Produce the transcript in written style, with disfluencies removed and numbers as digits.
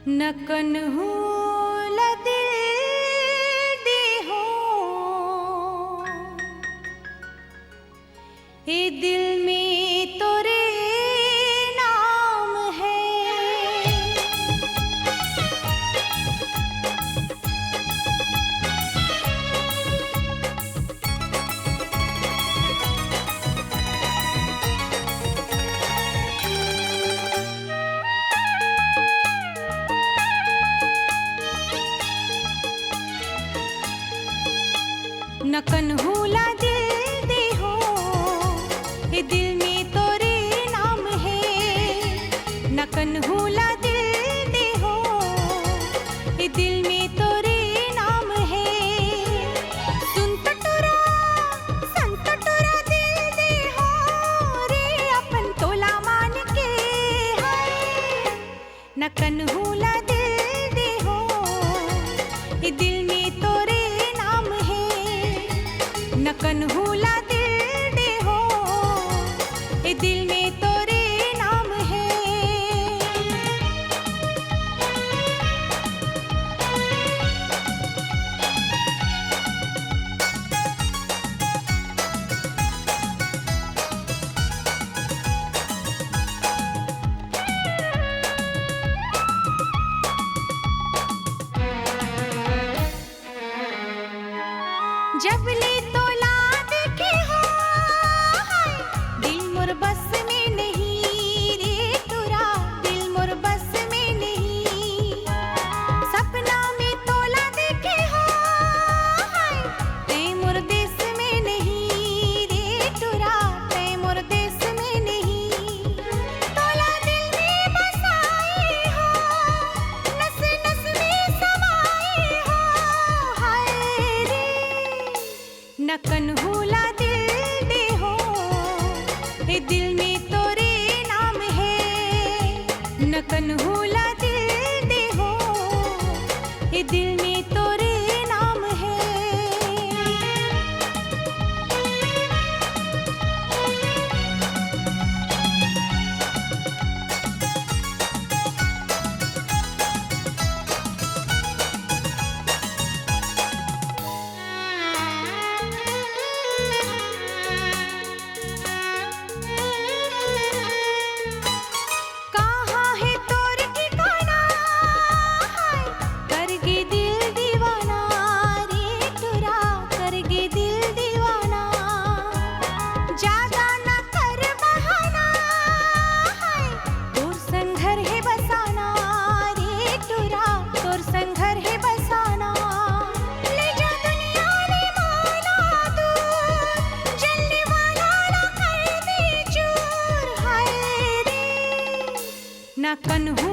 न कन्हू ला दिल दे हो, ए दिल में तोरे नाम है। न कन्हू ला दिल दे हो, ये दिल में तोरे नाम है। न कन्हू ला दिल दे हो, ये दिल में तोरे नाम है। सुन टटोरा दिल दे हो रे, अपन तोला मान के है। न कन्हू ला दिल दे हो, ये दिल में तोरे नाम है। न कन्हू ला दिल दे हो, ए दिल में तोरे नाम है। जब ले तोला देखे हो, हाय दिल मोर बस में नहीं रे तुरा, दिल मोर बस में नहीं। सपना में तोला देखे हो, हाय ते मोर देश में नहीं रे तुरा, ते मोर देश में नहीं। तोला दिल में बसाए हो, नस नस में समाए हो, हाय रे। न कन्हू ला दिल दे हो, ए दिल में तोरे नाम है। न कन्हू ला दिल दे हो, ए दिल में तोरे नाम है। कहाँ है तोर ठिकाना, हाय करगे दिल दीवाना रे तुरा, करगे दिल दीवाना। ज्यादा न कर बहाना, हाय तोर संघर है बसाना रे तुरा, तोर संघर है बसाना। ले जा दुनिया ने माना दूर, जलने वाला ना कर दे चूर, हाय रे। न कन्हू